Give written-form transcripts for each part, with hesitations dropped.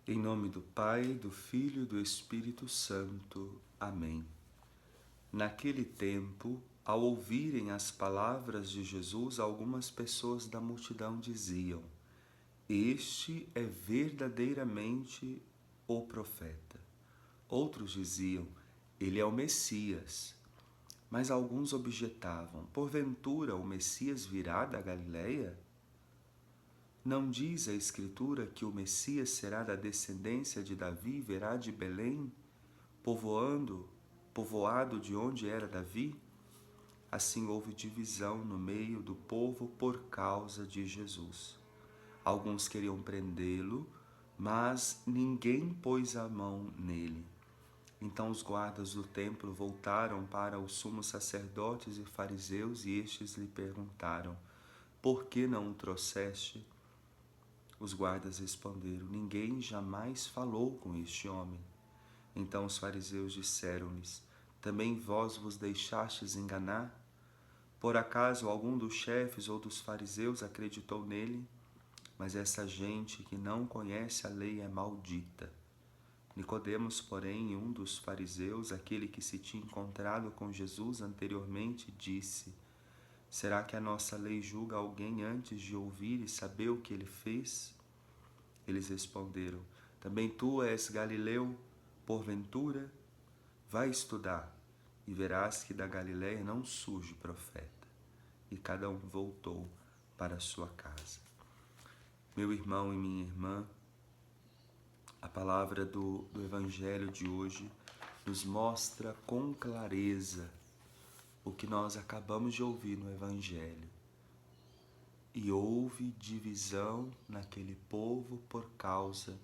Em nome do Pai, do Filho e do Espírito Santo. Amém. Naquele tempo, ao ouvirem as palavras de Jesus, algumas pessoas da multidão diziam: Este é verdadeiramente o profeta. Outros diziam: Ele é o Messias. Mas alguns objetavam: Porventura o Messias virá da Galileia? Não diz a Escritura que o Messias será da descendência de Davi e virá de Belém, povoado de onde era Davi? Assim houve divisão no meio do povo por causa de Jesus. Alguns queriam prendê-lo, mas ninguém pôs a mão nele. Então os guardas do templo voltaram para os sumos sacerdotes e fariseus e estes lhe perguntaram: Por que não o trouxeste? Os guardas responderam: Ninguém jamais falou com este homem. Então os fariseus disseram-lhes: Também vós vos deixastes enganar? Por acaso algum dos chefes ou dos fariseus acreditou nele? Mas essa gente que não conhece a lei é maldita. Nicodemos, porém, um dos fariseus, aquele que se tinha encontrado com Jesus anteriormente, disse: Será que a nossa lei julga alguém antes de ouvir e saber o que ele fez? Eles responderam: Também tu és Galileu, porventura? Vai estudar, e verás que da Galiléia não surge profeta. E cada um voltou para a sua casa. Meu irmão e minha irmã, a palavra do Evangelho de hoje nos mostra com clareza o que nós acabamos de ouvir no Evangelho. E houve divisão naquele povo por causa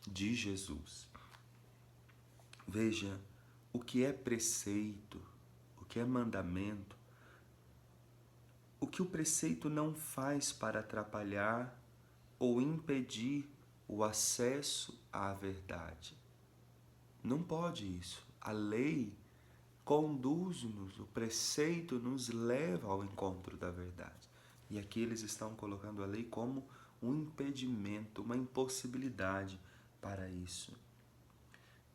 de Jesus. Veja, o que é preceito, o que é mandamento, o que o preceito não faz para atrapalhar ou impedir o acesso à verdade. Não pode isso. A lei conduz-nos, o preceito nos leva ao encontro da verdade. E aqui eles estão colocando a lei como um impedimento, uma impossibilidade para isso.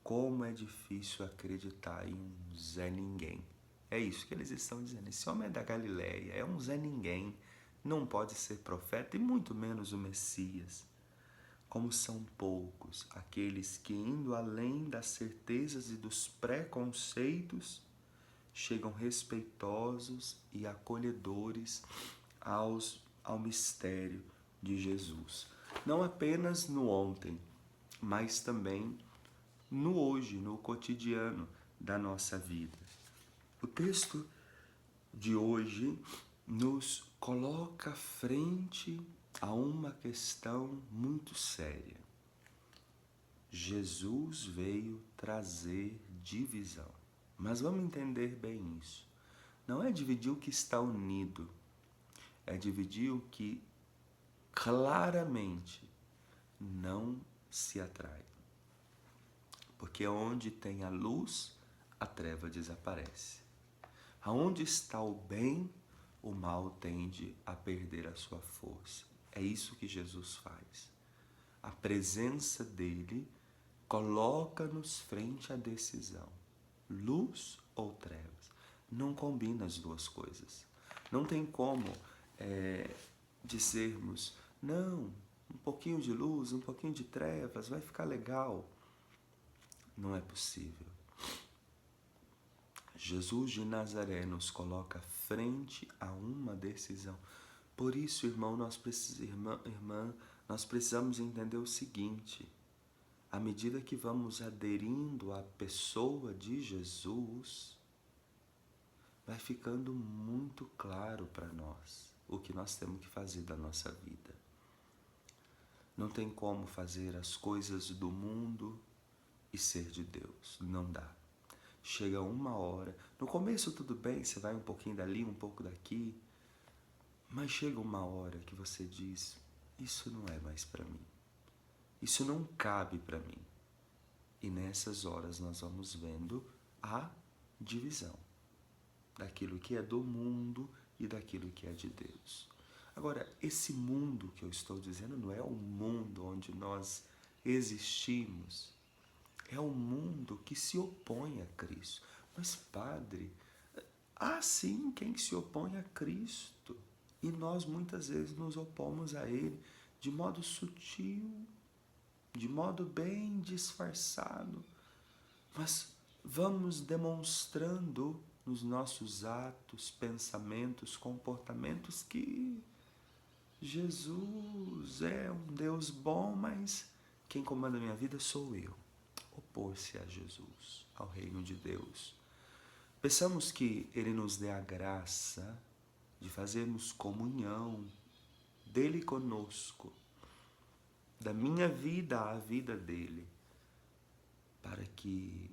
Como é difícil acreditar em um Zé Ninguém. É isso que eles estão dizendo. Esse homem é da Galileia, é um Zé Ninguém, não pode ser profeta e muito menos o Messias. Como são poucos aqueles que, indo além das certezas e dos preconceitos, chegam respeitosos e acolhedores ao mistério de Jesus. Não apenas no ontem, mas também no hoje, no cotidiano da nossa vida. O texto de hoje nos coloca frente a uma questão muito séria. Jesus veio trazer divisão. Mas vamos entender bem isso. Não é dividir o que está unido, é dividir o que claramente não se atrai. Porque onde tem a luz, a treva desaparece. Aonde está o bem, o mal tende a perder a sua força. É isso que Jesus faz. A presença dele coloca-nos frente à decisão. Luz ou trevas? Não combina as duas coisas. Não tem como dizermos, não, um pouquinho de luz, um pouquinho de trevas, vai ficar legal. Não é possível. Jesus de Nazaré nos coloca frente a uma decisão. Por isso, irmão, irmã, nós precisamos entender o seguinte: à medida que vamos aderindo à pessoa de Jesus, vai ficando muito claro para nós o que nós temos que fazer da nossa vida. Não tem como fazer as coisas do mundo e ser de Deus. Não dá. Chega uma hora, no começo tudo bem, você vai um pouquinho dali, um pouco daqui, mas chega uma hora que você diz, isso não é mais para mim, isso não cabe para mim. E nessas horas nós vamos vendo a divisão daquilo que é do mundo e daquilo que é de Deus. Agora, esse mundo que eu estou dizendo não é o mundo onde nós existimos é o mundo que se opõe a Cristo. Mas, Padre, há sim quem se opõe a Cristo. E nós muitas vezes nos opomos a Ele de modo sutil, de modo bem disfarçado. Mas vamos demonstrando nos nossos atos, pensamentos, comportamentos que Jesus é um Deus bom, mas quem comanda a minha vida sou eu. Opor-se a Jesus, ao reino de Deus. Peçamos que Ele nos dê a graça de fazermos comunhão dele conosco, da minha vida à vida dele, para que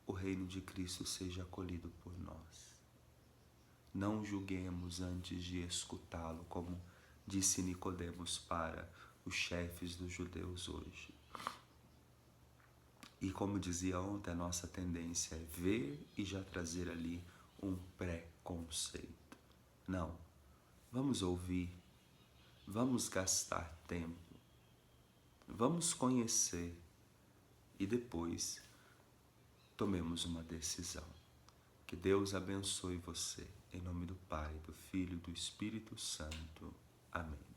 o reino de Cristo seja acolhido por nós. Não julguemos antes de escutá-lo, como disse Nicodemos para os chefes dos judeus hoje. E como dizia ontem, a nossa tendência é ver e já trazer ali um preconceito. Não, vamos ouvir, vamos gastar tempo, vamos conhecer e depois tomemos uma decisão. Que Deus abençoe você, em nome do Pai, do Filho e do Espírito Santo. Amém.